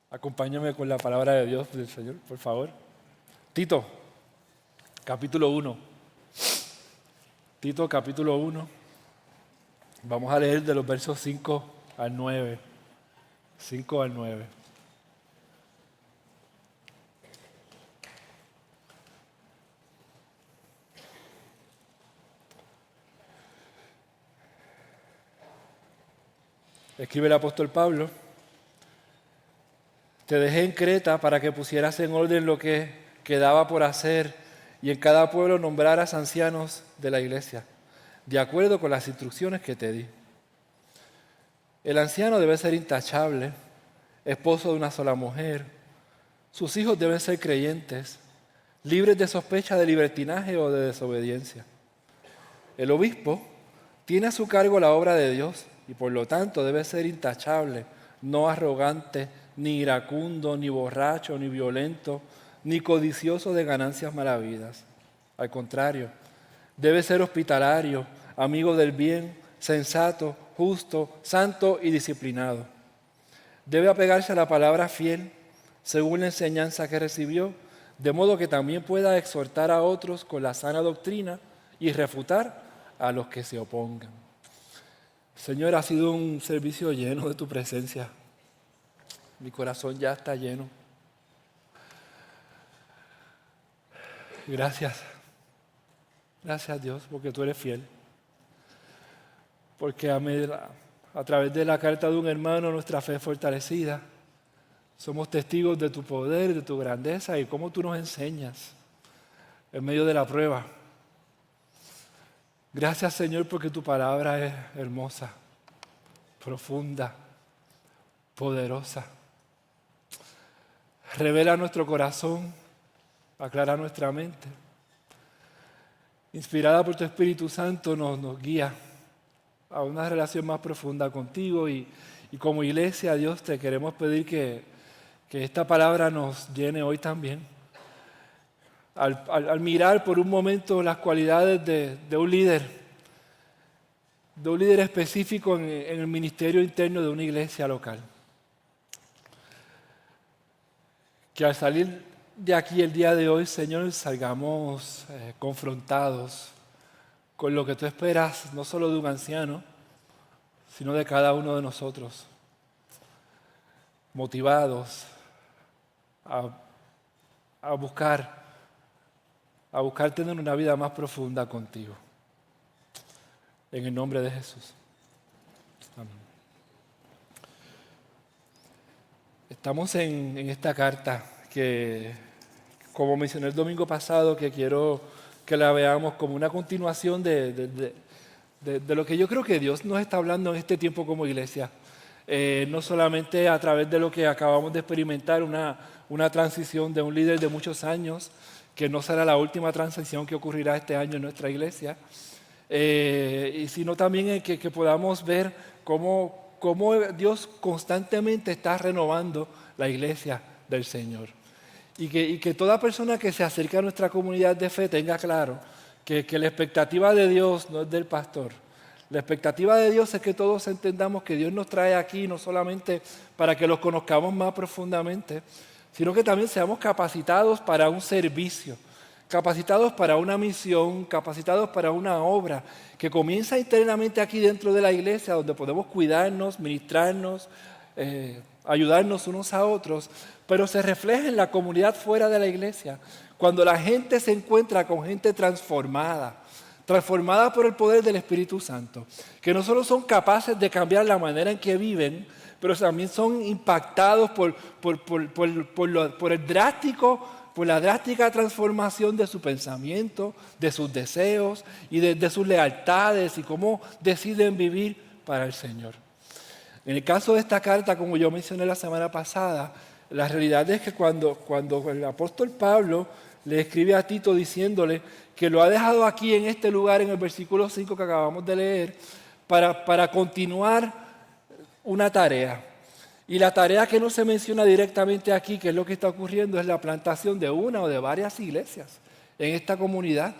Acompáñame con la palabra de Dios del Señor, por favor. Tito, capítulo 1. Tito, capítulo 1. Vamos a leer de los versos 5 al 9. 5 al 9. Escribe el apóstol Pablo: Te dejé en Creta para que pusieras en orden lo que quedaba por hacer y en cada pueblo nombraras ancianos de la iglesia, de acuerdo con las instrucciones que te di. El anciano debe ser intachable, esposo de una sola mujer. Sus hijos deben ser creyentes, libres de sospecha de libertinaje o de desobediencia. El obispo tiene a su cargo la obra de Dios y por lo tanto debe ser intachable, no arrogante, ni iracundo, ni borracho, ni violento, ni codicioso de ganancias malavidas. Al contrario, debe ser hospitalario, amigo del bien, sensato, justo, santo y disciplinado. Debe apegarse a la palabra fiel, según la enseñanza que recibió, de modo que también pueda exhortar a otros con la sana doctrina y refutar a los que se opongan. Señor, ha sido un servicio lleno de tu presencia. Mi corazón ya está lleno. Gracias. Gracias, Dios, porque tú eres fiel. Porque a través de la carta de un hermano nuestra fe es fortalecida. Somos testigos de tu poder, de tu grandeza y cómo tú nos enseñas en medio de la prueba. Gracias, Señor, porque tu palabra es hermosa, profunda, poderosa. Revela nuestro corazón, aclara nuestra mente. Inspirada por tu Espíritu Santo nos guía a una relación más profunda contigo y como iglesia, Dios, te queremos pedir que esta palabra nos llene hoy también. Al mirar por un momento las cualidades de un líder específico en el ministerio interno de una iglesia local. Que al salir de aquí el día de hoy, Señor, salgamos confrontados con lo que tú esperas, no solo de un anciano, sino de cada uno de nosotros. Motivados a buscar tener una vida más profunda contigo. En el nombre de Jesús. Amén. Estamos en esta carta que, como mencioné el domingo pasado, que quiero que la veamos como una continuación de lo que yo creo que Dios nos está hablando en este tiempo como iglesia. No solamente a través de lo que acabamos de experimentar, una transición de un líder de muchos años, que no será la última transición que ocurrirá este año en nuestra iglesia, y sino también en que podamos ver cómo Dios constantemente está renovando la iglesia del Señor. Y que toda persona que se acerque a nuestra comunidad de fe tenga claro que la expectativa de Dios no es del pastor. La expectativa de Dios es que todos entendamos que Dios nos trae aquí no solamente para que los conozcamos más profundamente, sino que también seamos capacitados para un servicio, capacitados para una misión, capacitados para una obra que comienza internamente aquí dentro de la iglesia, donde podemos cuidarnos, ministrarnos, ayudarnos unos a otros, pero se refleja en la comunidad fuera de la iglesia, cuando la gente se encuentra con gente transformada por el poder del Espíritu Santo, que no solo son capaces de cambiar la manera en que viven, pero también son impactados por la drástica transformación de su pensamiento, de sus deseos y de sus lealtades y cómo deciden vivir para el Señor. En el caso de esta carta, como yo mencioné la semana pasada, la realidad es que cuando el apóstol Pablo le escribe a Tito diciéndole que lo ha dejado aquí en este lugar, en el versículo 5 que acabamos de leer, para continuar una tarea. Y la tarea que no se menciona directamente aquí, que es lo que está ocurriendo, es la plantación de una o de varias iglesias en esta comunidad.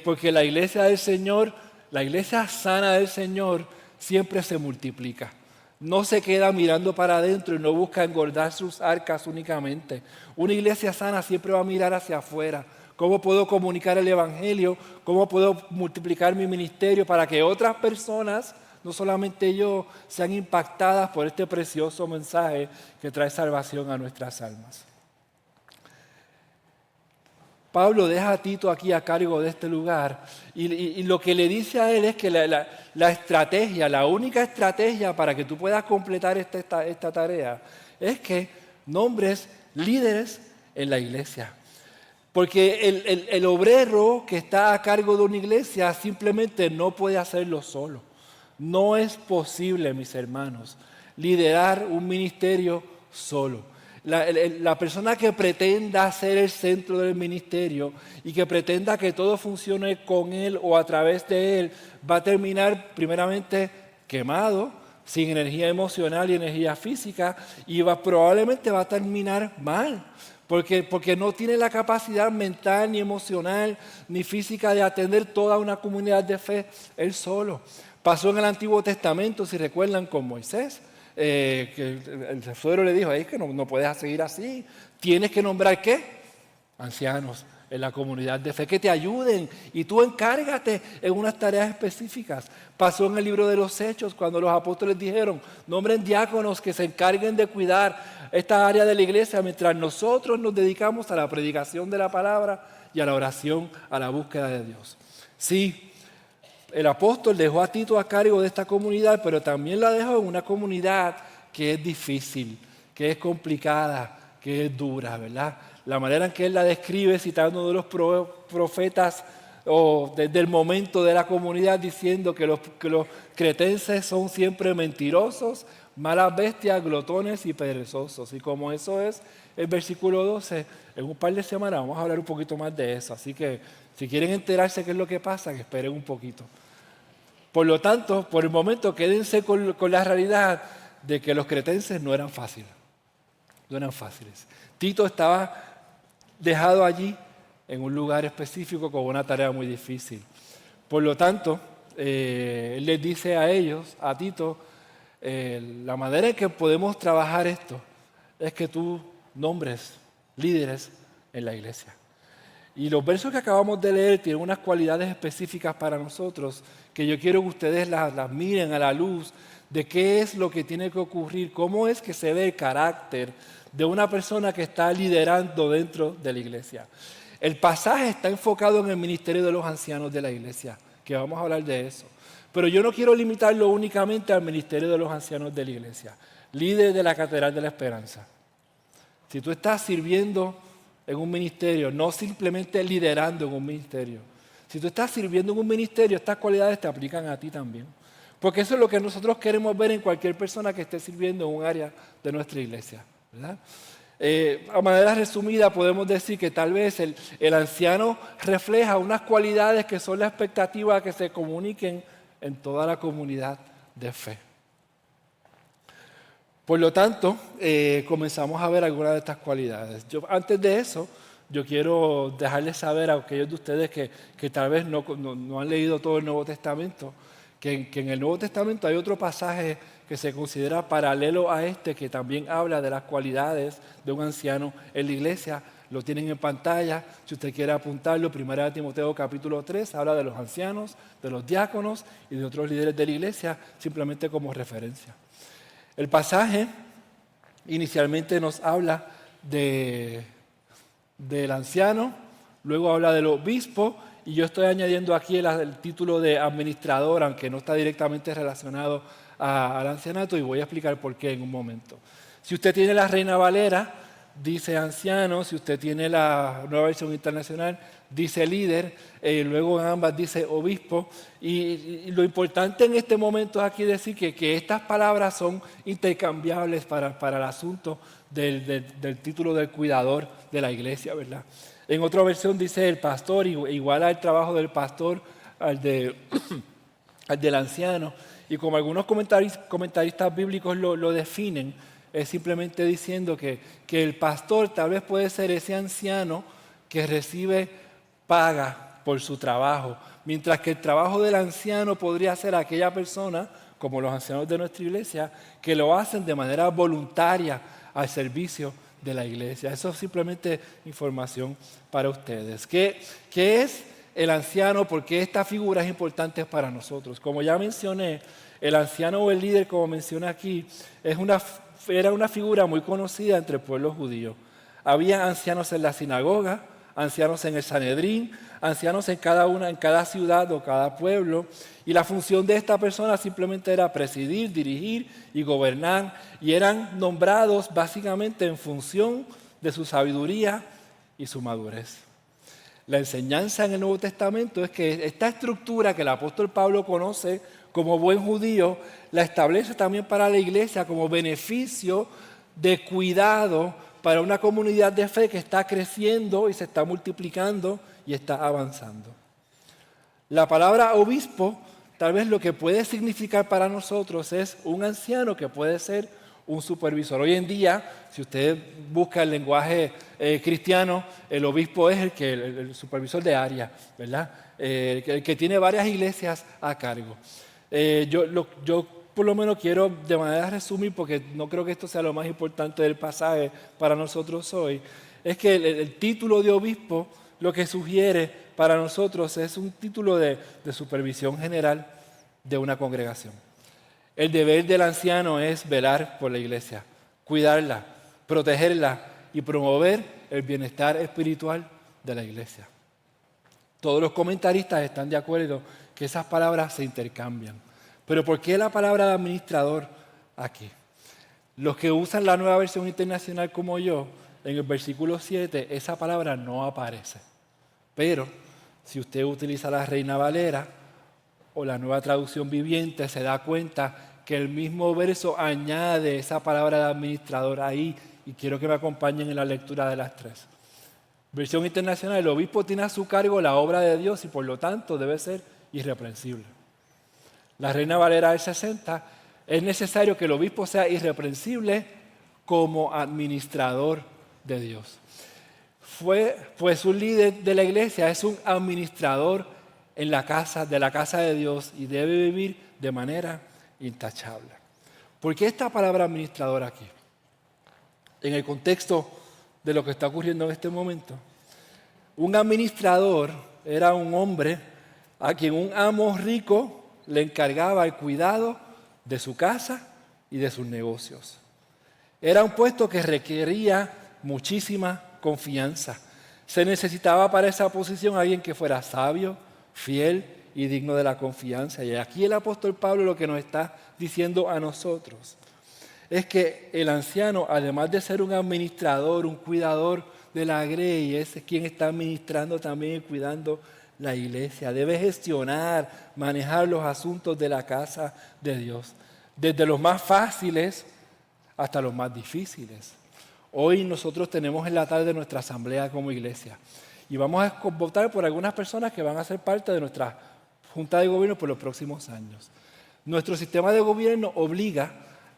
Porque la iglesia del Señor, la iglesia sana del Señor, siempre se multiplica. No se queda mirando para adentro y no busca engordar sus arcas únicamente. Una iglesia sana siempre va a mirar hacia afuera. ¿Cómo puedo comunicar el Evangelio? ¿Cómo puedo multiplicar mi ministerio para que otras personas, no solamente yo, sean impactadas por este precioso mensaje que trae salvación a nuestras almas? Pablo deja a Tito aquí a cargo de este lugar y lo que le dice a él es que la estrategia, la única estrategia para que tú puedas completar esta tarea es que nombres líderes en la iglesia. Porque el obrero que está a cargo de una iglesia simplemente no puede hacerlo solo. No es posible, mis hermanos, liderar un ministerio solo. La persona que pretenda ser el centro del ministerio y que pretenda que todo funcione con él o a través de él, va a terminar primeramente quemado, sin energía emocional y energía física, y probablemente va a terminar mal, porque no tiene la capacidad mental, ni emocional, ni física de atender toda una comunidad de fe él solo. Pasó en el Antiguo Testamento, si recuerdan, con Moisés. Que el suegro le dijo, es que no puedes seguir así, tienes que nombrar ¿qué? Ancianos en la comunidad de fe que te ayuden y tú encárgate en unas tareas específicas. Pasó en el libro de los Hechos cuando los apóstoles dijeron, nombren diáconos que se encarguen de cuidar esta área de la iglesia mientras nosotros nos dedicamos a la predicación de la palabra y a la oración, a la búsqueda de Dios. Sí, el apóstol dejó a Tito a cargo de esta comunidad, pero también la dejó en una comunidad que es difícil, que es complicada, que es dura, ¿verdad? La manera en que él la describe, citando uno de los profetas o desde el momento de la comunidad, diciendo que los cretenses son siempre mentirosos, malas bestias, glotones y perezosos. Y como eso es el versículo 12, en un par de semanas vamos a hablar un poquito más de eso. Así que si quieren enterarse qué es lo que pasa, que esperen un poquito. Por lo tanto, por el momento, quédense con la realidad de que los cretenses no eran fáciles. No eran fáciles. Tito estaba dejado allí en un lugar específico con una tarea muy difícil. Por lo tanto, él les dice a ellos, a Tito, la manera en que podemos trabajar esto es que tú nombres líderes en la iglesia. Y los versos que acabamos de leer tienen unas cualidades específicas para nosotros que yo quiero que ustedes las miren a la luz de qué es lo que tiene que ocurrir, cómo es que se ve el carácter de una persona que está liderando dentro de la iglesia. El pasaje está enfocado en el ministerio de los ancianos de la iglesia, que vamos a hablar de eso. Pero yo no quiero limitarlo únicamente al ministerio de los ancianos de la iglesia, líder de la Catedral de la Esperanza. Si tú estás sirviendo en un ministerio, no simplemente liderando en un ministerio. Si tú estás sirviendo en un ministerio, estas cualidades te aplican a ti también. Porque eso es lo que nosotros queremos ver en cualquier persona que esté sirviendo en un área de nuestra iglesia, ¿verdad? A manera resumida podemos decir que tal vez el anciano refleja unas cualidades que son la expectativa que se comuniquen en toda la comunidad de fe. Por lo tanto, comenzamos a ver algunas de estas cualidades. Antes de eso, yo quiero dejarles saber a aquellos de ustedes que tal vez no han leído todo el Nuevo Testamento, que en el Nuevo Testamento hay otro pasaje que se considera paralelo a este, que también habla de las cualidades de un anciano en la iglesia. Lo tienen en pantalla, si usted quiere apuntarlo, 1 Timoteo capítulo 3, habla de los ancianos, de los diáconos y de otros líderes de la iglesia, simplemente como referencia. El pasaje inicialmente nos habla del anciano, luego habla del obispo, y yo estoy añadiendo aquí el título de administrador, aunque no está directamente relacionado al ancianato, y voy a explicar por qué en un momento. Si usted tiene la Reina Valera, dice anciano. Si usted tiene la Nueva Versión Internacional, dice líder. Luego en ambas dice obispo. Y lo importante en este momento es aquí decir que estas palabras son intercambiables para el asunto del título del cuidador de la iglesia, ¿verdad? En otra versión dice el pastor, igual al trabajo del pastor al del anciano. Y como algunos comentaristas bíblicos lo definen, es simplemente diciendo que el pastor tal vez puede ser ese anciano que recibe paga por su trabajo, mientras que el trabajo del anciano podría ser aquella persona como los ancianos de nuestra iglesia, que lo hacen de manera voluntaria al servicio de la iglesia. Eso es simplemente información para ustedes. ¿Qué es el anciano? ¿Por qué esta figura es importante para nosotros? Como ya mencioné, el anciano o el líder, como menciona aquí, era una figura muy conocida entre el pueblo judío. Había ancianos en la sinagoga, ancianos en el Sanedrín, ancianos en cada ciudad o cada pueblo, y la función de esta persona simplemente era presidir, dirigir y gobernar, y eran nombrados básicamente en función de su sabiduría y su madurez. La enseñanza en el Nuevo Testamento es que esta estructura que el apóstol Pablo conoce como buen judío, la establece también para la iglesia como beneficio de cuidado para una comunidad de fe que está creciendo y se está multiplicando y está avanzando. La palabra obispo, tal vez lo que puede significar para nosotros es un anciano que puede ser un supervisor. Hoy en día, si usted busca el lenguaje cristiano, el obispo es el supervisor de área, ¿verdad? El que tiene varias iglesias a cargo. Yo por lo menos quiero de manera resumir, porque no creo que esto sea lo más importante del pasaje para nosotros hoy, es que el título de obispo lo que sugiere para nosotros es un título de supervisión general de una congregación. El deber del anciano es velar por la iglesia, cuidarla, protegerla y promover el bienestar espiritual de la iglesia. Todos los comentaristas están de acuerdo que esas palabras se intercambian. Pero ¿por qué la palabra de administrador aquí? Los que usan la Nueva Versión Internacional como yo, en el versículo 7, esa palabra no aparece. Pero si usted utiliza la Reina Valera o la Nueva Traducción Viviente, se da cuenta que el mismo verso añade esa palabra de administrador ahí, y quiero que me acompañen en la lectura de las tres. Versión Internacional: el obispo tiene a su cargo la obra de Dios y por lo tanto debe ser irreprensible. La Reina Valera del 60: es necesario que el obispo sea irreprensible como administrador de Dios. Pues un líder de la iglesia es un administrador de la casa de Dios y debe vivir de manera intachable. ¿Por qué esta palabra administrador aquí? En el contexto de lo que está ocurriendo en este momento, un administrador era un hombre a quien un amo rico le encargaba el cuidado de su casa y de sus negocios. Era un puesto que requería muchísima confianza. Se necesitaba para esa posición alguien que fuera sabio, fiel y digno de la confianza. Y aquí el apóstol Pablo lo que nos está diciendo a nosotros es que el anciano, además de ser un administrador, un cuidador de la grey, es quien está administrando también y cuidando la iglesia. Debe gestionar, manejar los asuntos de la casa de Dios, desde los más fáciles hasta los más difíciles. Hoy nosotros tenemos en la tarde nuestra asamblea como iglesia y vamos a votar por algunas personas que van a ser parte de nuestra junta de gobierno por los próximos años. Nuestro sistema de gobierno obliga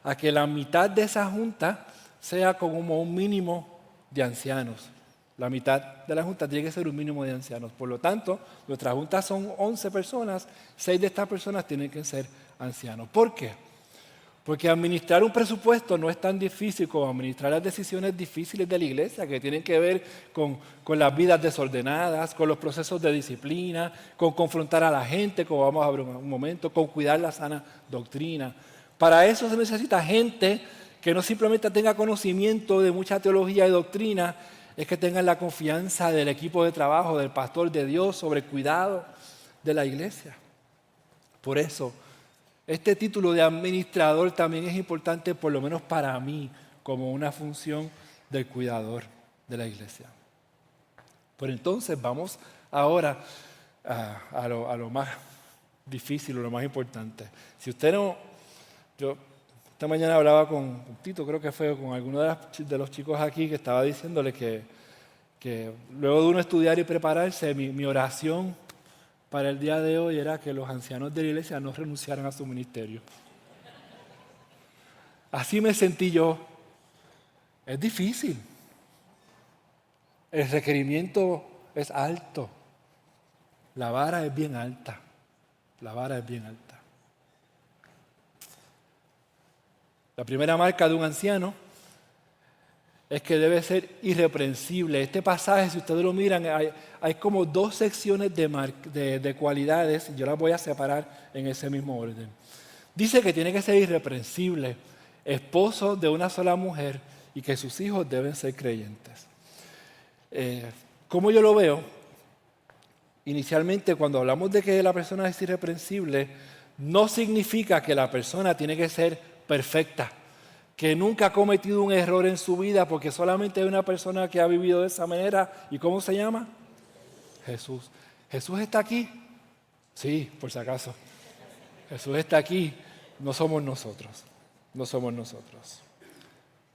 a que la mitad de esa junta sea como un mínimo de ancianos. La mitad de la junta tiene que ser un mínimo de ancianos. Por lo tanto, nuestra junta son 11 personas, 6 de estas personas tienen que ser ancianos. ¿Por qué? Porque administrar un presupuesto no es tan difícil como administrar las decisiones difíciles de la iglesia, que tienen que ver con las vidas desordenadas, con los procesos de disciplina, con confrontar a la gente, como vamos a ver en un momento, con cuidar la sana doctrina. Para eso se necesita gente que no simplemente tenga conocimiento de mucha teología y doctrina, es que tengan la confianza del equipo de trabajo, del pastor de Dios sobre el cuidado de la iglesia. Por eso, este título de administrador también es importante, por lo menos para mí, como una función del cuidador de la iglesia. Pero entonces vamos ahora a lo más difícil, o lo más importante. Si usted no... Yo esta mañana hablaba con Tito, creo que fue con alguno de los chicos aquí, que estaba diciéndole que luego de uno estudiar y prepararse, mi oración para el día de hoy era que los ancianos de la iglesia no renunciaran a su ministerio. Así me sentí yo. Es difícil. El requerimiento es alto. La vara es bien alta. La vara es bien alta. La primera marca de un anciano es que debe ser irreprensible. Este pasaje, si ustedes lo miran, hay como dos secciones de cualidades, y yo las voy a separar en ese mismo orden. Dice que tiene que ser irreprensible, esposo de una sola mujer y que sus hijos deben ser creyentes. ¿Cómo yo lo veo? Inicialmente, cuando hablamos de que la persona es irreprensible, no significa que la persona tiene que ser perfecta, que nunca ha cometido un error en su vida, porque solamente hay una persona que ha vivido de esa manera. ¿Y cómo se llama? Jesús. ¿Jesús está aquí? Sí, por si acaso. Jesús está aquí. No somos nosotros. No somos nosotros.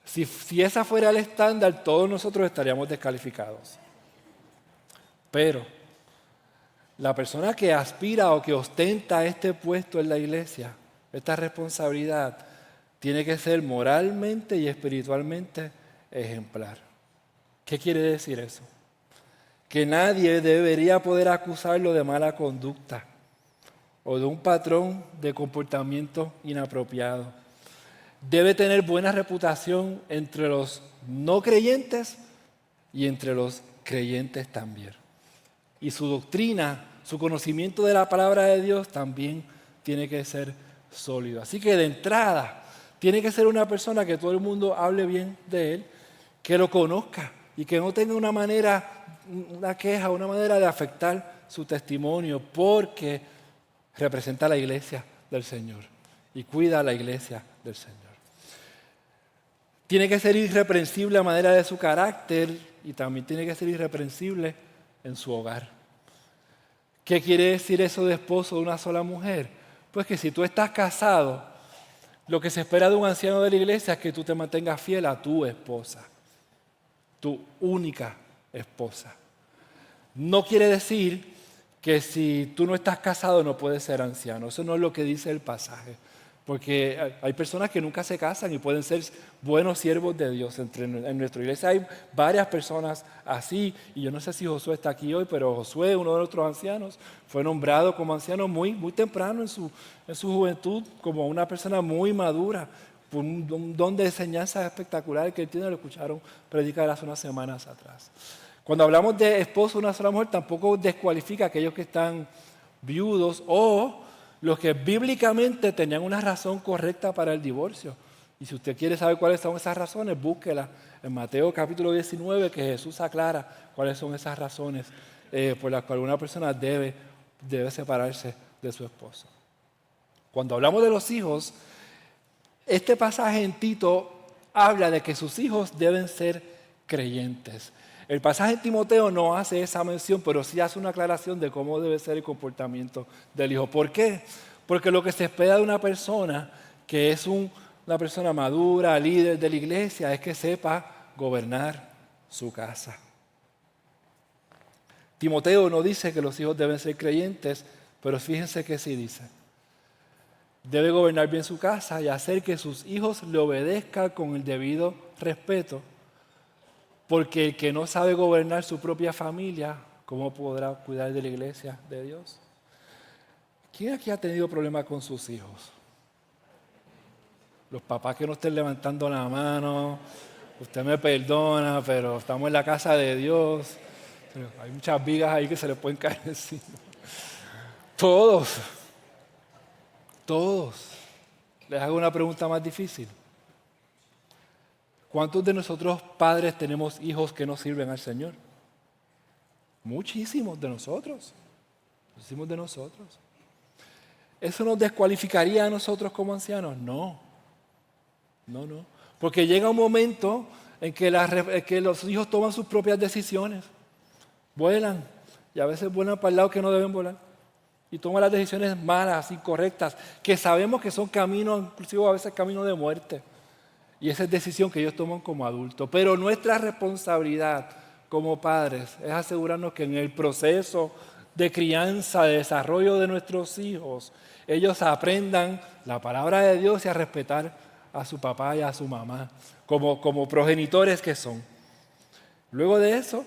Si esa fuera el estándar, todos nosotros estaríamos descalificados. Pero la persona que aspira o que ostenta este puesto en la iglesia, esta responsabilidad, tiene que ser moralmente y espiritualmente ejemplar. ¿Qué quiere decir eso? Que nadie debería poder acusarlo de mala conducta o de un patrón de comportamiento inapropiado. Debe tener buena reputación entre los no creyentes y entre los creyentes también. Y su doctrina, su conocimiento de la palabra de Dios también tiene que ser sólido. Así que de entrada, tiene que ser una persona que todo el mundo hable bien de él, que lo conozca y que no tenga una queja, una manera de afectar su testimonio, porque representa a la iglesia del Señor y cuida a la iglesia del Señor. Tiene que ser irreprensible a manera de su carácter y también tiene que ser irreprensible en su hogar. ¿Qué quiere decir eso de esposo de una sola mujer? Pues que si tú estás casado, lo que se espera de un anciano de la iglesia es que tú te mantengas fiel a tu esposa, tu única esposa. No quiere decir que si tú no estás casado no puedes ser anciano. Eso no es lo que dice el pasaje. Porque hay personas que nunca se casan y pueden ser buenos siervos de Dios. En nuestra iglesia hay varias personas así. Y yo no sé si Josué está aquí hoy, pero Josué, uno de nuestros ancianos, fue nombrado como anciano muy temprano en su juventud, como una persona muy madura, por un don de enseñanza espectacular que él tiene. Lo escucharon predicar hace unas semanas atrás. Cuando hablamos de esposo de una sola mujer, tampoco descualifica a aquellos que están viudos o los que bíblicamente tenían una razón correcta para el divorcio. Y si usted quiere saber cuáles son esas razones, búsquela en Mateo capítulo 19, que Jesús aclara cuáles son esas razones por las cuales una persona debe separarse de su esposo. Cuando hablamos de los hijos, este pasaje en Tito habla de que sus hijos deben ser creyentes. El pasaje en Timoteo no hace esa mención, pero sí hace una aclaración de cómo debe ser el comportamiento del hijo. ¿Por qué? Porque lo que se espera de una persona que es una persona madura, líder de la iglesia, es que sepa gobernar su casa. Timoteo no dice que los hijos deben ser creyentes, pero fíjense que sí dice. Debe gobernar bien su casa y hacer que sus hijos le obedezcan con el debido respeto. Porque el que no sabe gobernar su propia familia, ¿cómo podrá cuidar de la iglesia de Dios? ¿Quién aquí ha tenido problemas con sus hijos? Los papás que no estén levantando la mano, usted me perdona, pero estamos en la casa de Dios. Hay muchas vigas ahí que se le pueden caer encima. Todos. Les hago una pregunta más difícil. ¿Cuántos de nosotros padres tenemos hijos que no sirven al Señor? Muchísimos de nosotros. Muchísimos de nosotros. ¿Eso nos descualificaría a nosotros como ancianos? No. Porque llega un momento en que los hijos toman sus propias decisiones. Vuelan. Y a veces vuelan para el lado que no deben volar. Y toman las decisiones malas, incorrectas, que sabemos que son caminos, inclusive a veces caminos de muerte. Y esa es decisión que ellos toman como adultos. Pero nuestra responsabilidad como padres es asegurarnos que en el proceso de crianza, de desarrollo de nuestros hijos, ellos aprendan la palabra de Dios y a respetar a su papá y a su mamá como progenitores que son. Luego de eso,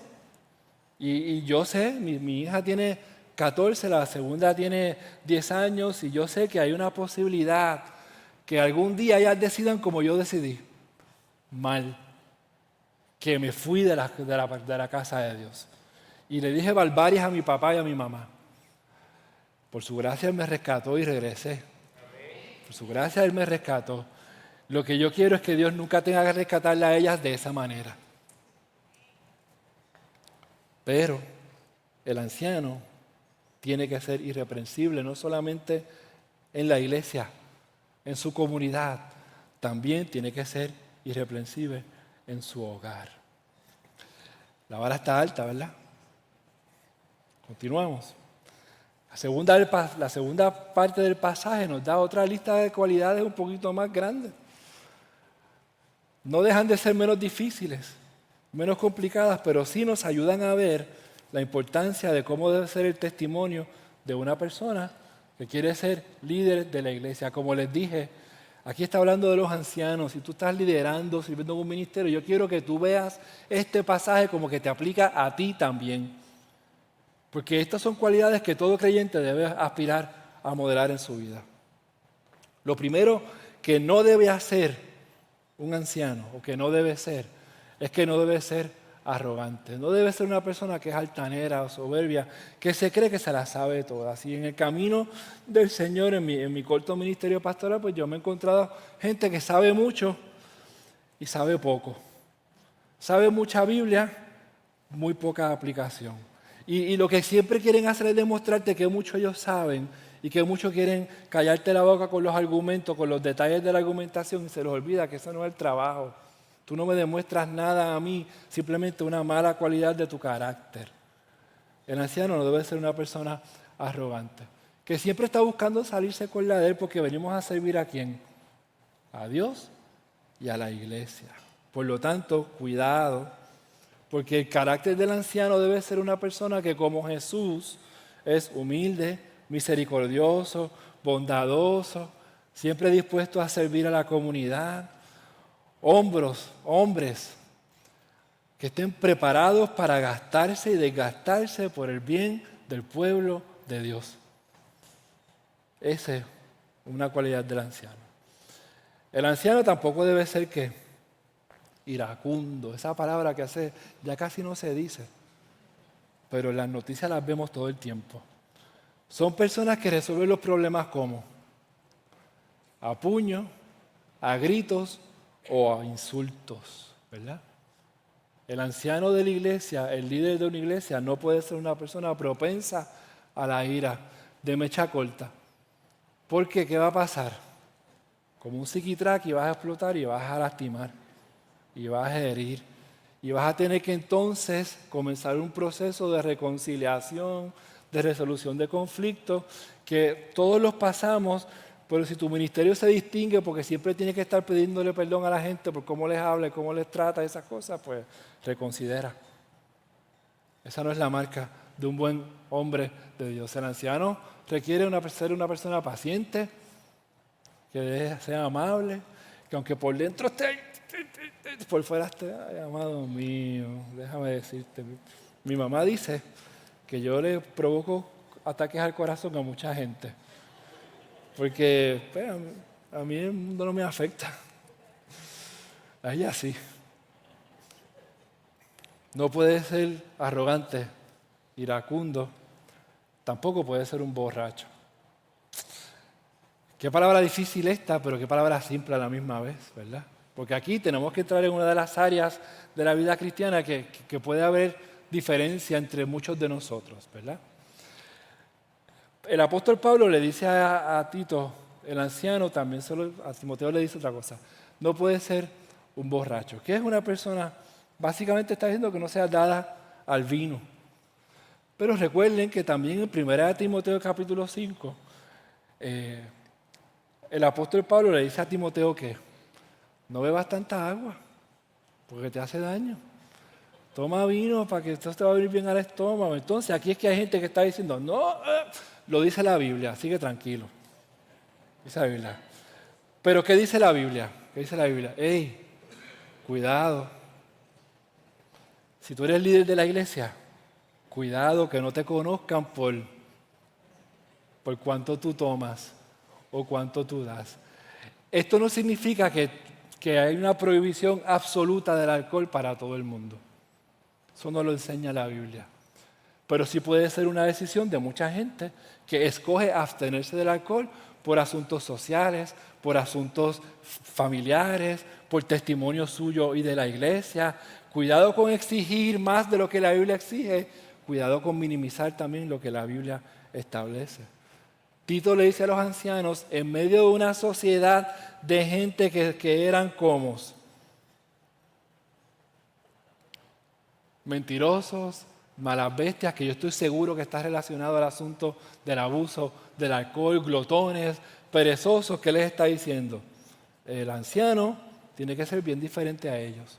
y yo sé, mi hija tiene 14, la segunda tiene 10 años, y yo sé que hay una posibilidad que algún día ellas decidan como yo decidí, mal, que me fui de la casa de Dios. Y le dije barbarias a mi papá y a mi mamá. Por su gracia Él me rescató y regresé. Por su gracia Él me rescató. Lo que yo quiero es que Dios nunca tenga que rescatarla a ellas de esa manera. Pero el anciano tiene que ser irreprensible, no solamente en la iglesia, en su comunidad, también tiene que ser irreprensible en su hogar. La vara está alta, ¿verdad? Continuamos. La segunda parte del pasaje nos da otra lista de cualidades un poquito más grande. No dejan de ser menos difíciles, menos complicadas, pero sí nos ayudan a ver la importancia de cómo debe ser el testimonio de una persona que quiere ser líder de la iglesia. Como les dije, aquí está hablando de los ancianos. Si tú estás liderando, sirviendo en un ministerio, yo quiero que tú veas este pasaje como que te aplica a ti también. Porque estas son cualidades que todo creyente debe aspirar a modelar en su vida. Lo primero que no debe hacer un anciano, o que no debe ser, es que no debe ser arrogante. No debe ser una persona que es altanera o soberbia, que se cree que se la sabe todas. Y en el camino del Señor, en mi corto ministerio pastoral, pues yo me he encontrado gente que sabe mucho y sabe poco. Sabe mucha Biblia, muy poca aplicación. Y lo que siempre quieren hacer es demostrarte que mucho ellos saben y que muchos quieren callarte la boca con los argumentos, con los detalles de la argumentación, y se les olvida que eso no es el trabajo. Tú no me demuestras nada a mí, simplemente una mala cualidad de tu carácter. El anciano no debe ser una persona arrogante, que siempre está buscando salirse con la de él, porque venimos a servir ¿a quién? A Dios y a la iglesia. Por lo tanto, cuidado, porque el carácter del anciano debe ser una persona que, como Jesús, es humilde, misericordioso, bondadoso, siempre dispuesto a servir a la comunidad. Hombres que estén preparados para gastarse y desgastarse por el bien del pueblo de Dios. Esa es una cualidad del anciano. El anciano tampoco debe ser ¿qué? Iracundo. Esa palabra que ya casi no se dice, pero en las noticias las vemos todo el tiempo. Son personas que resuelven los problemas ¿cómo? A puño, a gritos o a insultos, ¿verdad? El anciano de la iglesia, el líder de una iglesia, no puede ser una persona propensa a la ira, de mecha corta. Porque ¿qué va a pasar? Como un psiquitraque, vas a explotar y vas a lastimar, y vas a herir, y vas a tener que entonces comenzar un proceso de reconciliación, de resolución de conflictos, que todos los pasamos. Pero si tu ministerio se distingue porque siempre tienes que estar pidiéndole perdón a la gente por cómo les habla y cómo les trata esas cosas, pues reconsidera. Esa no es la marca de un buen hombre de Dios. El anciano requiere ser una persona paciente, que sea amable, que aunque por dentro esté, por fuera esté, ay, amado mío, déjame decirte. Mi mamá dice que yo le provoco ataques al corazón a mucha gente. Porque pues, a mí el mundo no me afecta. A ella sí. No puede ser arrogante, iracundo. Tampoco puede ser un borracho. Qué palabra difícil esta, pero qué palabra simple a la misma vez, ¿verdad? Porque aquí tenemos que entrar en una de las áreas de la vida cristiana que puede haber diferencia entre muchos de nosotros, ¿verdad? El apóstol Pablo le dice a Tito, el anciano, también a Timoteo le dice otra cosa. No puede ser un borracho. ¿Qué es una persona? Básicamente está diciendo que no sea dada al vino. Pero recuerden que también en 1 Timoteo capítulo 5, el apóstol Pablo le dice a Timoteo que no bebas tanta agua, porque te hace daño. Toma vino para que esto te va a venir bien al estómago. Entonces aquí es que hay gente que está diciendo, no, lo dice la Biblia, sigue tranquilo. Dice la Biblia. Pero ¿qué dice la Biblia? ¿Qué dice la Biblia? ¡Ey! Cuidado. Si tú eres líder de la iglesia, cuidado que no te conozcan por cuánto tú tomas o cuánto tú das. Esto no significa que hay una prohibición absoluta del alcohol para todo el mundo. Eso no lo enseña la Biblia. Pero sí puede ser una decisión de mucha gente que escoge abstenerse del alcohol por asuntos sociales, por asuntos familiares, por testimonio suyo y de la iglesia. Cuidado con exigir más de lo que la Biblia exige. Cuidado con minimizar también lo que la Biblia establece. Tito le dice a los ancianos, en medio de una sociedad de gente que eran como mentirosos, malas bestias, que yo estoy seguro que está relacionado al asunto del abuso del alcohol, glotones, perezosos, ¿qué les está diciendo? El anciano tiene que ser bien diferente a ellos.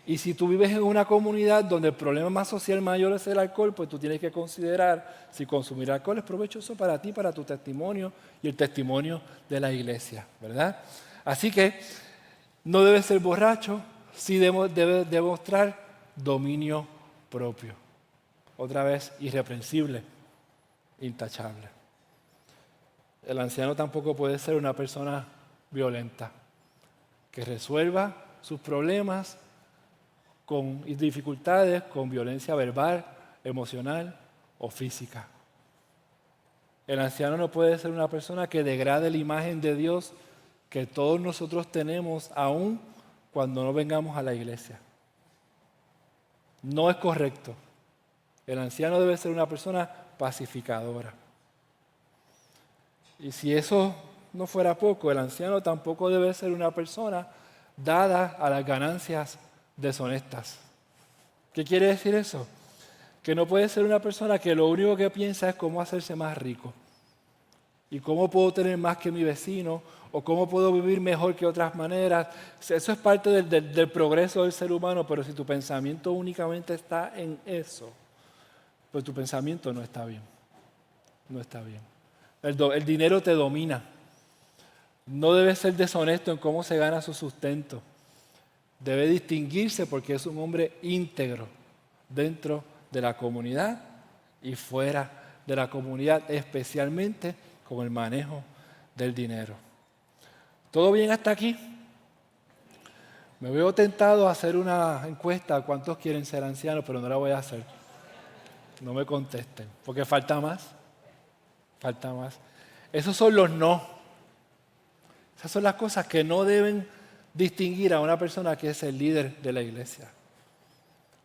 Y si tú vives en una comunidad donde el problema más social mayor es el alcohol, pues tú tienes que considerar si consumir alcohol es provechoso para ti, para tu testimonio y el testimonio de la iglesia, ¿verdad? Así que no debe ser borracho, sí debe demostrar dominio propio. Otra vez, irreprensible, intachable. El anciano tampoco puede ser una persona violenta, que resuelva sus problemas con dificultades, con violencia verbal, emocional o física. El anciano no puede ser una persona que degrade la imagen de Dios que todos nosotros tenemos aún cuando no vengamos a la iglesia. No es correcto. El anciano debe ser una persona pacificadora. Y si eso no fuera poco, el anciano tampoco debe ser una persona dada a las ganancias deshonestas. ¿Qué quiere decir eso? Que no puede ser una persona que lo único que piensa es cómo hacerse más rico y cómo puedo tener más que mi vecino o cómo puedo vivir mejor que otras maneras. Eso es parte del progreso del ser humano, pero si tu pensamiento únicamente está en eso, pues tu pensamiento no está bien. No está bien. El dinero te domina. No debe ser deshonesto en cómo se gana su sustento. Debe distinguirse porque es un hombre íntegro dentro de la comunidad y fuera de la comunidad, especialmente con el manejo del dinero. ¿Todo bien hasta aquí? Me veo tentado a hacer una encuesta, ¿cuántos quieren ser ancianos? Pero no la voy a hacer. No me contesten, porque falta más. Falta más. Esos son los no. Esas son las cosas que no deben distinguir a una persona que es el líder de la iglesia.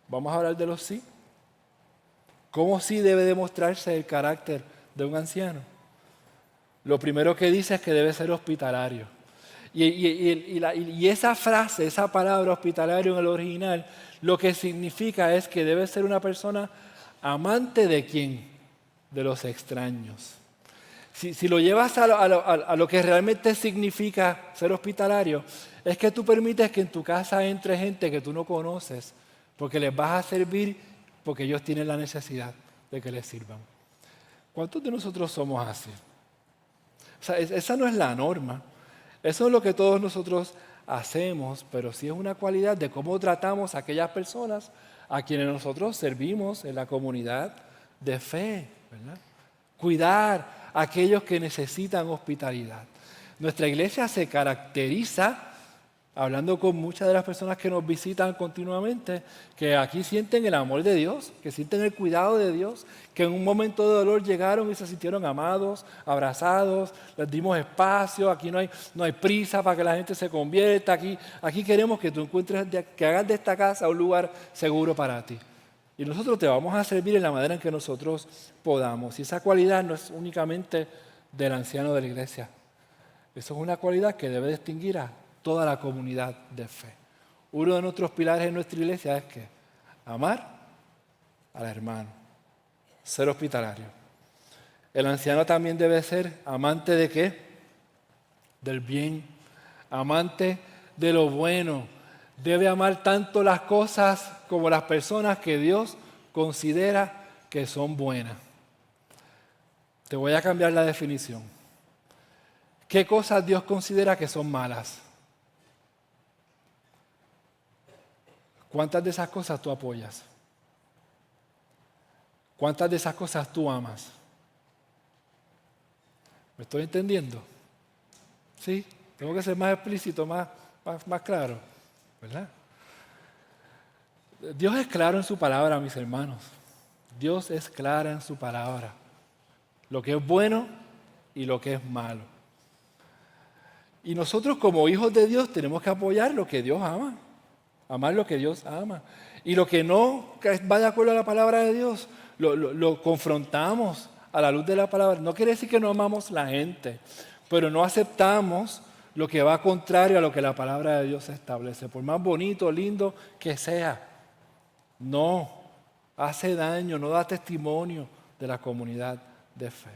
Vamos a hablar de los sí. ¿Cómo sí debe demostrarse el carácter de un anciano? Lo primero que dice es que debe ser hospitalario. Y esa frase, esa palabra hospitalario en el original, lo que significa es que debe ser una persona amante de ¿quién? De los extraños. Si lo llevas a lo que realmente significa ser hospitalario, es que tú permites que en tu casa entre gente que tú no conoces, porque les vas a servir, porque ellos tienen la necesidad de que les sirvan. ¿Cuántos de nosotros somos así? O sea, esa no es la norma. Eso es lo que todos nosotros hacemos, pero sí es una cualidad de cómo tratamos a aquellas personas a quienes nosotros servimos en la comunidad de fe, ¿verdad? Cuidar a aquellos que necesitan hospitalidad. Nuestra iglesia se caracteriza, hablando con muchas de las personas que nos visitan continuamente, que aquí sienten el amor de Dios, que sienten el cuidado de Dios, que en un momento de dolor llegaron y se sintieron amados, abrazados, les dimos espacio, aquí no hay prisa para que la gente se convierta, aquí queremos que tú encuentres, que hagas de esta casa un lugar seguro para ti. Y nosotros te vamos a servir en la manera en que nosotros podamos. Y esa cualidad no es únicamente del anciano de la iglesia. Eso es una cualidad que debe distinguir a toda la comunidad de fe. Uno de nuestros pilares en nuestra iglesia es que amar al hermano, ser hospitalario. El anciano también debe ser amante de ¿qué? Del bien, amante de lo bueno. Debe amar tanto las cosas como las personas que Dios considera que son buenas. Te voy a cambiar la definición. ¿Qué cosas Dios considera que son malas? ¿Cuántas de esas cosas tú apoyas? ¿Cuántas de esas cosas tú amas? ¿Me estoy entendiendo? ¿Sí? Tengo que ser más explícito, más claro, ¿verdad? Dios es claro en su palabra, mis hermanos. Dios es claro en su palabra. Lo que es bueno y lo que es malo. Y nosotros como hijos de Dios tenemos que apoyar lo que Dios ama. Amar lo que Dios ama. Y lo que no va de acuerdo a la palabra de Dios, lo confrontamos a la luz de la palabra. No quiere decir que no amamos la gente, pero no aceptamos lo que va contrario a lo que la palabra de Dios establece. Por más bonito, lindo que sea, no hace daño, no da testimonio de la comunidad de fe.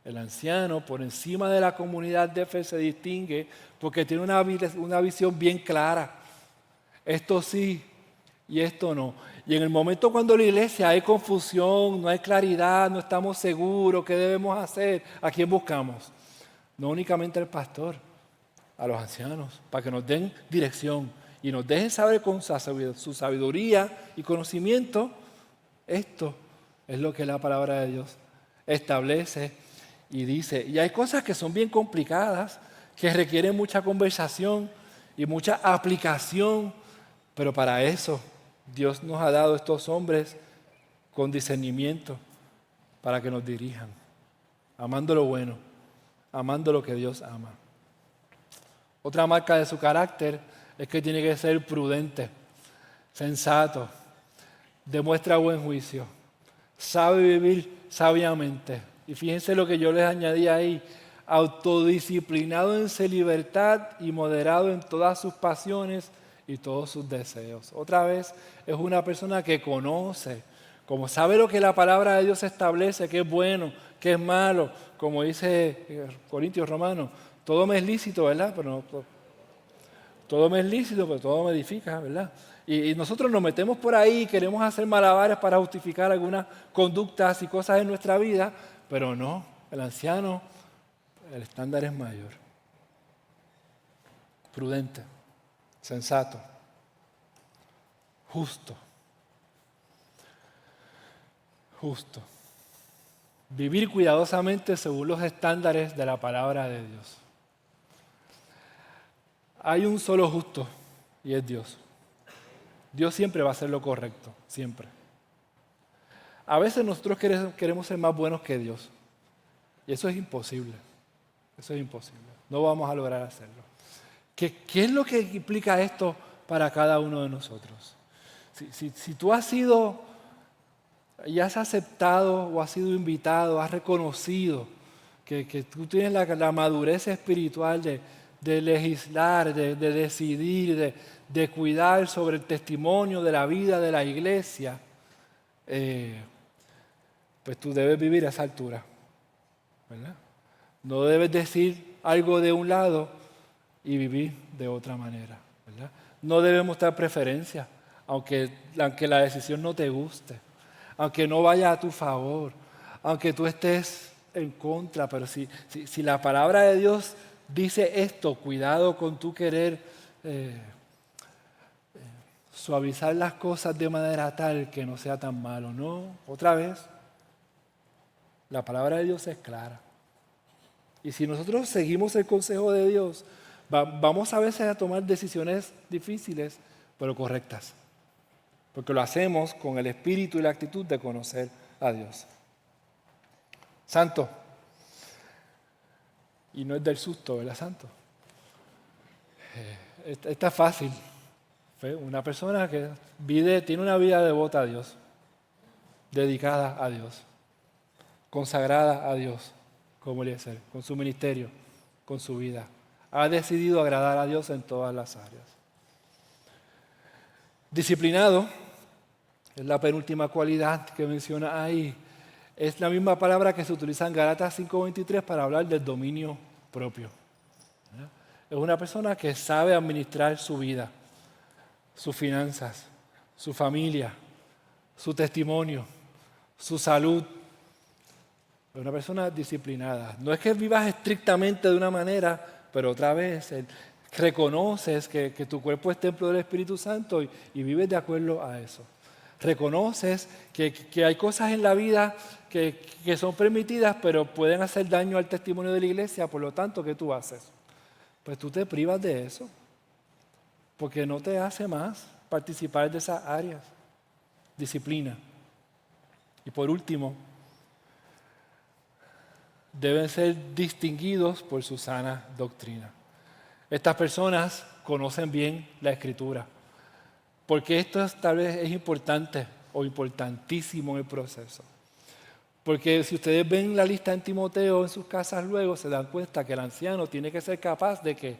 El anciano, por encima de la comunidad de fe, se distingue porque tiene una visión bien clara. Esto sí y esto no. Y en el momento cuando la iglesia hay confusión, no hay claridad, no estamos seguros qué debemos hacer, ¿a quién buscamos? No únicamente al pastor, a los ancianos, para que nos den dirección y nos dejen saber con su sabiduría y conocimiento. Esto es lo que la palabra de Dios establece y dice. Y hay cosas que son bien complicadas, que requieren mucha conversación y mucha aplicación, pero para eso Dios nos ha dado estos hombres con discernimiento para que nos dirijan, amando lo bueno, amando lo que Dios ama. Otra marca de su carácter es que tiene que ser prudente, sensato, demuestra buen juicio, sabe vivir sabiamente. Y fíjense lo que yo les añadí ahí: autodisciplinado en su libertad y moderado en todas sus pasiones y todos sus deseos. Otra vez, es una persona que conoce, como sabe lo que la palabra de Dios establece, que es bueno, que es malo, como dice Corintios Romanos, todo me es lícito, ¿verdad? Pero no, todo me es lícito, pero todo me edifica, ¿verdad? Y nosotros nos metemos por ahí y queremos hacer malabares para justificar algunas conductas y cosas en nuestra vida, pero no, el anciano, el estándar es mayor. Prudente, sensato, justo. Vivir cuidadosamente según los estándares de la palabra de Dios. Hay un solo justo y es Dios. Dios siempre va a hacer lo correcto, siempre. A veces nosotros queremos ser más buenos que Dios y eso es imposible. Eso es imposible. No vamos a lograr hacerlo. ¿Qué es lo que implica esto para cada uno de nosotros? Si tú has sido y has aceptado o has sido invitado, has reconocido que tú tienes la madurez espiritual de legislar, de decidir, de cuidar sobre el testimonio de la vida de la iglesia, pues tú debes vivir a esa altura, ¿verdad? No debes decir algo de un lado y vivir de otra manera, ¿verdad? No debes mostrar preferencia, aunque la decisión no te guste, aunque no vaya a tu favor, aunque tú estés en contra, pero si la palabra de Dios dice esto, cuidado con tu querer suavizar las cosas de manera tal que no sea tan malo. No, otra vez, la palabra de Dios es clara. Y si nosotros seguimos el consejo de Dios, vamos a veces a tomar decisiones difíciles, pero correctas. Porque lo hacemos con el espíritu y la actitud de conocer a Dios. Santo. Y no es del susto, ¿verdad? Santo. Está fácil. Una persona que tiene una vida devota a Dios, dedicada a Dios, consagrada a Dios, como Eliezer, con su ministerio, con su vida. Ha decidido agradar a Dios en todas las áreas. Disciplinado, es la penúltima cualidad que menciona ahí. Es la misma palabra que se utiliza en Gálatas 5:23 para hablar del dominio propio. Es una persona que sabe administrar su vida, sus finanzas, su familia, su testimonio, su salud. Es una persona disciplinada. No es que vivas estrictamente de una manera, pero otra vez reconoces que tu cuerpo es templo del Espíritu Santo y vives de acuerdo a eso. Reconoces que hay cosas en la vida que son permitidas, pero pueden hacer daño al testimonio de la iglesia, por lo tanto, ¿qué tú haces? pues tú te privas de eso, porque no te hace más participar de esas áreas. Disciplina. Y por último, deben ser distinguidos por su sana doctrina. Estas personas conocen bien la Escritura, porque esto tal vez es importante o importantísimo en el proceso. Porque si ustedes ven la lista en Timoteo en sus casas luego, se dan cuenta que el anciano tiene que ser capaz de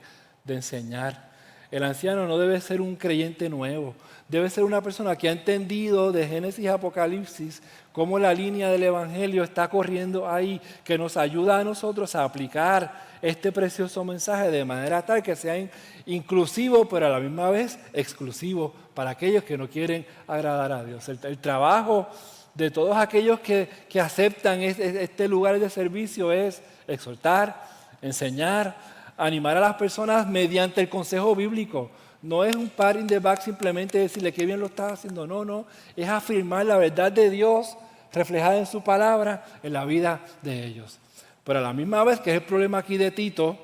enseñar. El anciano no debe ser un creyente nuevo, debe ser una persona que ha entendido de Génesis y Apocalipsis cómo la línea del Evangelio está corriendo ahí, que nos ayuda a nosotros a aplicar este precioso mensaje de manera tal que sea inclusivo, pero a la misma vez exclusivo para aquellos que no quieren agradar a Dios. El trabajo de todos aquellos que aceptan este lugar de servicio es exhortar, enseñar, animar a las personas mediante el consejo bíblico. No es un pat in the back simplemente decirle que bien lo estás haciendo, no, es afirmar la verdad de Dios reflejada en su palabra en la vida de ellos. Pero a la misma vez, que es el problema aquí de Tito,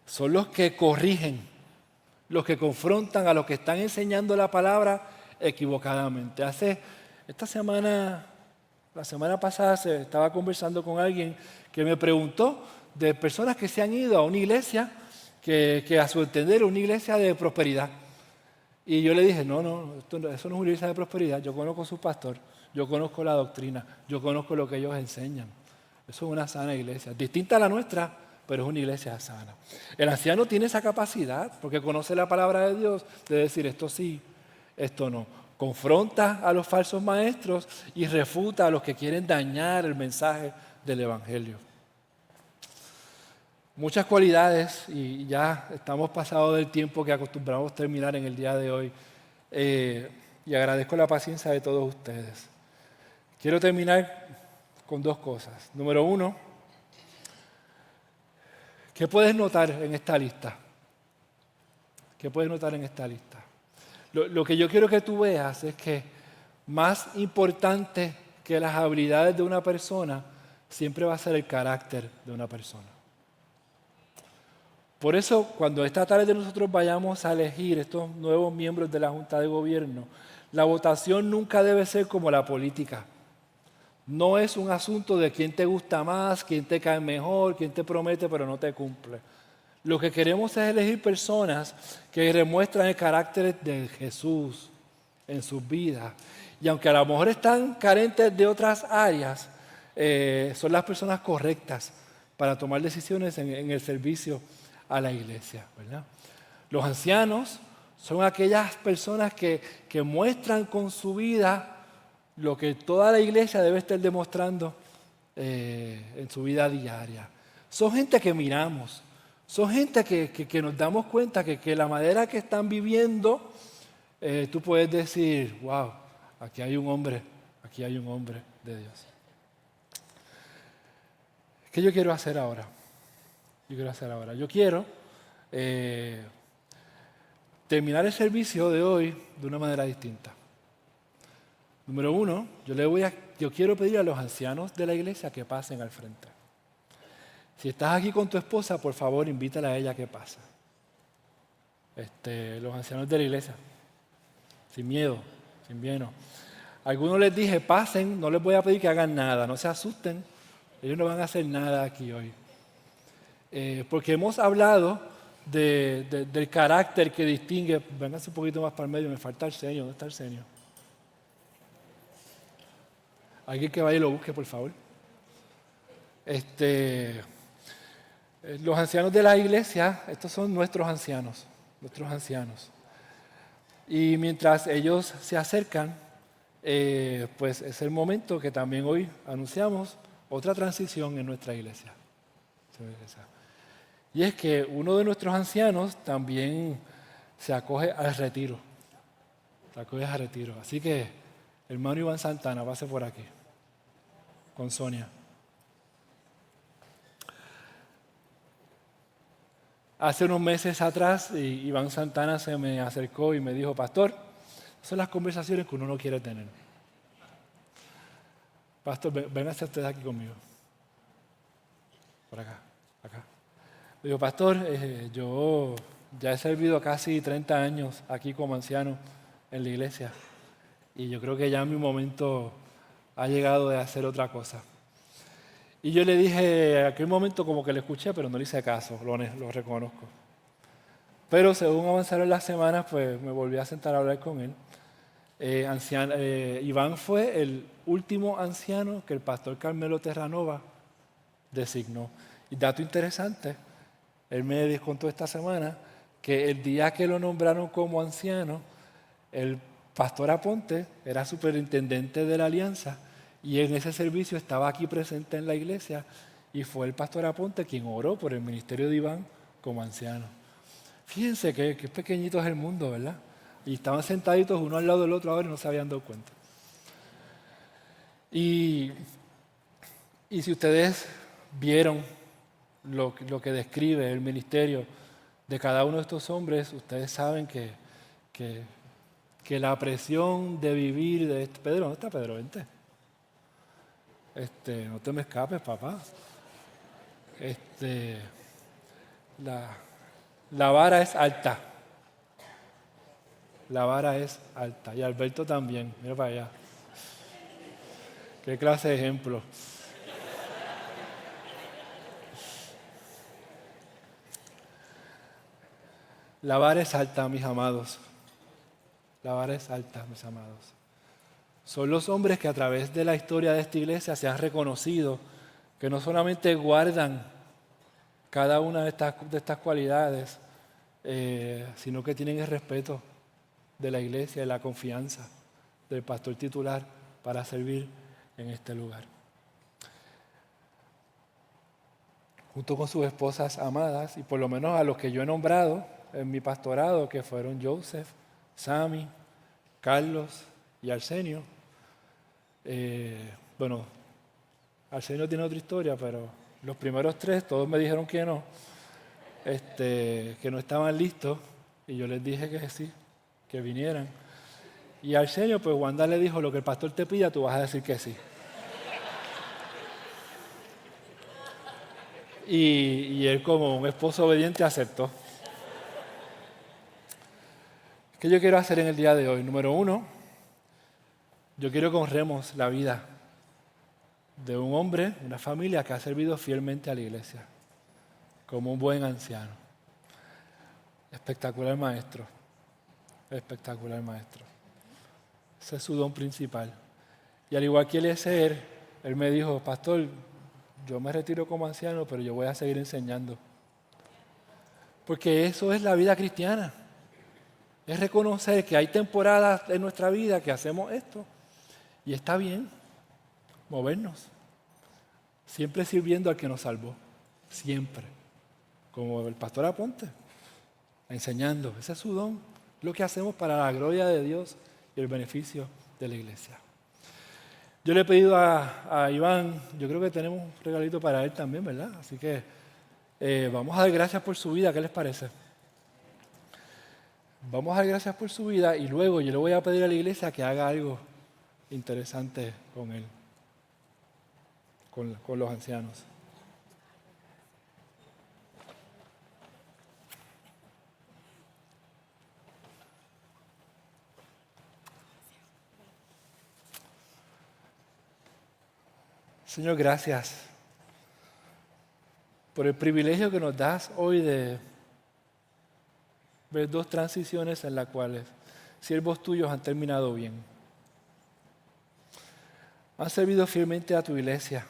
son los que corrigen, los que confrontan a los que están enseñando la palabra equivocadamente. La semana pasada estaba conversando con alguien que me preguntó de personas que se han ido a una iglesia que a su entender es una iglesia de prosperidad. Y yo le dije, eso no es una iglesia de prosperidad, yo conozco a su pastor, yo conozco la doctrina, yo conozco lo que ellos enseñan. Eso es una sana iglesia, distinta a la nuestra, pero es una iglesia sana. El anciano tiene esa capacidad, porque conoce la palabra de Dios, de decir esto sí, esto no. Confronta a los falsos maestros y refuta a los que quieren dañar el mensaje del Evangelio. Muchas cualidades, y ya estamos pasados del tiempo que acostumbramos terminar en el día de hoy, y agradezco la paciencia de todos ustedes. Quiero terminar con dos cosas. Número uno, ¿qué puedes notar en esta lista? ¿Qué puedes notar en esta lista? Lo que yo quiero que tú veas es que más importante que las habilidades de una persona siempre va a ser el carácter de una persona. Por eso, cuando esta tarde nosotros vayamos a elegir estos nuevos miembros de la Junta de Gobierno, la votación nunca debe ser como la política. No es un asunto de quién te gusta más, quién te cae mejor, quién te promete pero no te cumple. Lo que queremos es elegir personas que demuestran el carácter de Jesús en sus vidas. Y aunque a lo mejor están carentes de otras áreas, son las personas correctas para tomar decisiones en el servicio a la iglesia, ¿verdad? Los ancianos son aquellas personas que muestran con su vida lo que toda la iglesia debe estar demostrando en su vida diaria. Son gente que miramos, son gente que nos damos cuenta que la manera que están viviendo, tú puedes decir, wow, aquí hay un hombre de Dios. ¿Qué yo quiero hacer ahora? Yo quiero terminar el servicio de hoy de una manera distinta. Número uno, yo quiero pedir a los ancianos de la iglesia que pasen al frente. Si estás aquí con tu esposa, por favor, invítala a ella que pase. Los ancianos de la iglesia, sin miedo, sin miedo. Algunos les dije, pasen, no les voy a pedir que hagan nada, no se asusten, ellos no van a hacer nada aquí hoy. Porque hemos hablado del carácter que distingue. Vénganse un poquito más para el medio, me falta el ceño. ¿Dónde está el ceño? Alguien que vaya y lo busque, por favor. Los ancianos de la iglesia, estos son nuestros ancianos. Y mientras ellos se acercan, pues es el momento que también hoy anunciamos otra transición en nuestra iglesia. Y es que uno de nuestros ancianos también se acoge al retiro. Así que, hermano Iván Santana, pase por aquí, con Sonia. Hace unos meses atrás, Iván Santana se me acercó y me dijo, pastor, son las conversaciones que uno no quiere tener. Pastor, véngase usted aquí conmigo. Por acá. Me dijo, pastor, yo ya he servido casi 30 años aquí como anciano en la iglesia y yo creo que ya mi momento ha llegado de hacer otra cosa. Y yo le dije, en aquel momento como que le escuché, pero no le hice caso, lo reconozco. Pero según avanzaron las semanas, pues me volví a sentar a hablar con él. Iván fue el último anciano que el pastor Carmelo Terranova designó. Y dato interesante, él me contó esta semana que el día que lo nombraron como anciano, el pastor Aponte era superintendente de la alianza y en ese servicio estaba aquí presente en la iglesia y fue el pastor Aponte quien oró por el ministerio de Iván como anciano. Fíjense que pequeñito es el mundo, ¿verdad? Y estaban sentaditos uno al lado del otro ahora y no se habían dado cuenta. Y si ustedes vieron lo que describe el ministerio de cada uno de estos hombres, ustedes saben que la presión de vivir de este... Pedro, ¿dónde está Pedro? Vente. No te me escapes, papá. La vara es alta. La vara es alta. Y Alberto también. Mira para allá. Qué clase de ejemplo. La vara es alta, mis amados. La vara es alta, mis amados. Son los hombres que a través de la historia de esta iglesia se han reconocido que no solamente guardan cada una de estas cualidades, sino que tienen el respeto de la iglesia y la confianza del pastor titular para servir en este lugar. Junto con sus esposas amadas, y por lo menos a los que yo he nombrado en mi pastorado, que fueron Joseph, Sammy, Carlos y Arsenio. Bueno, Arsenio tiene otra historia, pero los primeros tres, todos me dijeron que no estaban listos, y yo les dije que sí, que vinieran. Y Arsenio, pues Wanda le dijo, lo que el pastor te pida, tú vas a decir que sí. Y él, como un esposo obediente, aceptó. ¿Qué yo quiero hacer en el día de hoy? Número 1, yo quiero que honremos la vida de un hombre, una familia que ha servido fielmente a la iglesia, como un buen anciano. Espectacular maestro, espectacular maestro. Ese es su don principal. Y al igual que Eliezer, él me dijo, pastor, yo me retiro como anciano, pero yo voy a seguir enseñando. Porque eso es la vida cristiana. Es reconocer que hay temporadas en nuestra vida que hacemos esto y está bien movernos. Siempre sirviendo al que nos salvó. Siempre. Como el pastor Aponte. Enseñando. Ese es su don. Lo que hacemos para la gloria de Dios y el beneficio de la iglesia. Yo le he pedido a Iván, yo creo que tenemos un regalito para él también, ¿verdad? Así que vamos a dar gracias por su vida. ¿Qué les parece? Vamos a dar gracias por su vida y luego yo le voy a pedir a la iglesia que haga algo interesante con él, con los ancianos. Señor, gracias por el privilegio que nos das hoy de ver dos transiciones en las cuales siervos tuyos han terminado bien. Han servido fielmente a tu iglesia.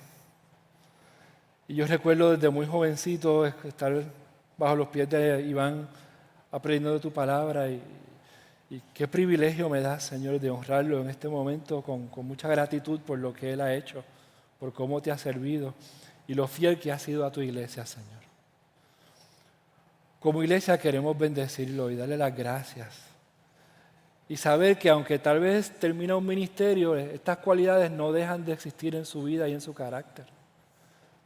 Y yo recuerdo desde muy jovencito estar bajo los pies de Iván aprendiendo de tu palabra y qué privilegio me das, Señor, de honrarlo en este momento con mucha gratitud por lo que Él ha hecho, por cómo te ha servido y lo fiel que ha sido a tu iglesia, Señor. Como iglesia queremos bendecirlo y darle las gracias. Y saber que aunque tal vez termina un ministerio, estas cualidades no dejan de existir en su vida y en su carácter.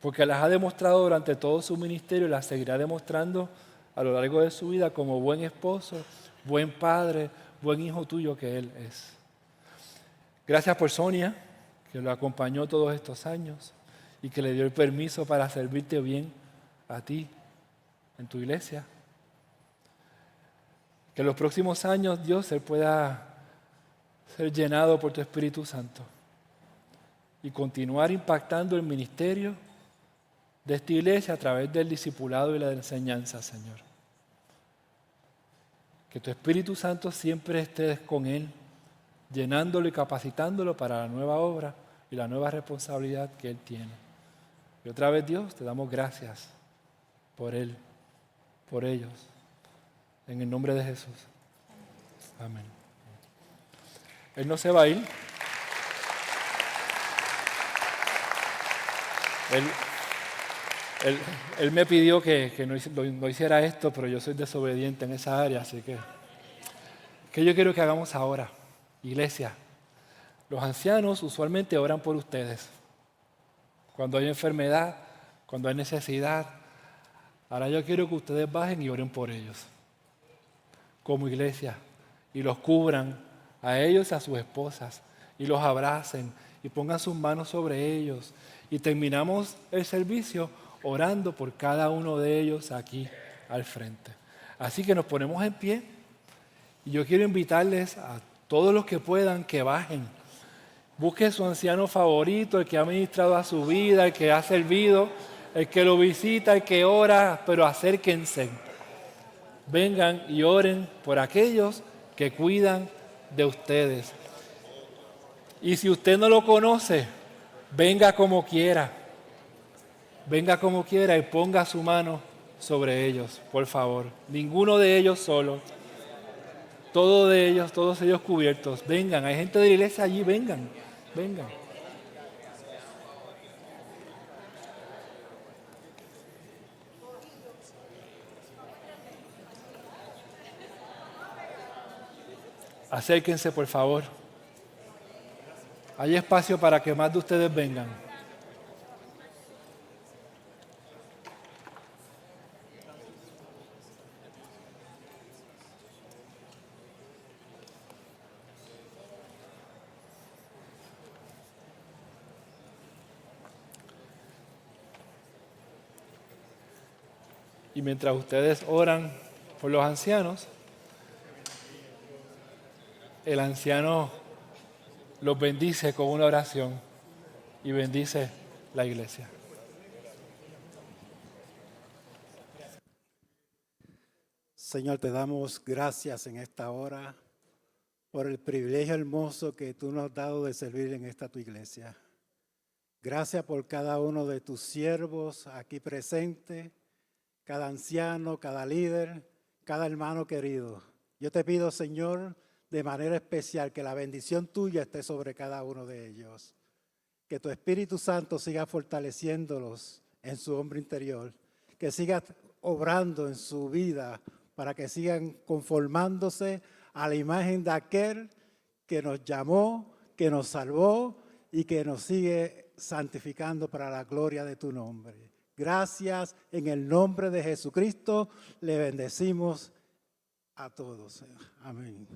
Porque las ha demostrado durante todo su ministerio y las seguirá demostrando a lo largo de su vida como buen esposo, buen padre, buen hijo tuyo que Él es. Gracias por Sonia, que lo acompañó todos estos años y que le dio el permiso para servirte bien a ti en tu iglesia. Que en los próximos años, Dios, Él pueda ser llenado por tu Espíritu Santo y continuar impactando el ministerio de esta iglesia a través del discipulado y la enseñanza, Señor. Que tu Espíritu Santo siempre esté con Él, llenándolo y capacitándolo para la nueva obra y la nueva responsabilidad que Él tiene. Y otra vez, Dios, te damos gracias por Él, por ellos. En el nombre de Jesús. Amén. Él no se va a ir. Él me pidió que no hiciera esto, pero yo soy desobediente en esa área, así que yo quiero que hagamos ahora, iglesia. Los ancianos usualmente oran por ustedes. Cuando hay enfermedad, cuando hay necesidad. Ahora yo quiero que ustedes bajen y oren por ellos, como iglesia, y los cubran a ellos y a sus esposas, y los abracen, y pongan sus manos sobre ellos. Y terminamos el servicio orando por cada uno de ellos aquí al frente. Así que nos ponemos en pie, y yo quiero invitarles a todos los que puedan que bajen. Busquen su anciano favorito, el que ha ministrado a su vida, el que ha servido, el que lo visita, el que ora, pero acérquense. Vengan y oren por aquellos que cuidan de ustedes. Y si usted no lo conoce, venga como quiera. Venga como quiera y ponga su mano sobre ellos, por favor. Ninguno de ellos solo. Todos ellos cubiertos. Vengan, hay gente de la iglesia allí, vengan. Acérquense, por favor. Hay espacio para que más de ustedes vengan. Y mientras ustedes oran por los ancianos, el anciano los bendice con una oración y bendice la iglesia. Señor, te damos gracias en esta hora por el privilegio hermoso que tú nos has dado de servir en esta tu iglesia. Gracias por cada uno de tus siervos aquí presentes, cada anciano, cada líder, cada hermano querido. Yo te pido, Señor, de manera especial que la bendición tuya esté sobre cada uno de ellos. Que tu Espíritu Santo siga fortaleciéndolos en su hombre interior. Que siga obrando en su vida para que sigan conformándose a la imagen de aquel que nos llamó, que nos salvó y que nos sigue santificando para la gloria de tu nombre. Gracias, en el nombre de Jesucristo le bendecimos a todos. Amén.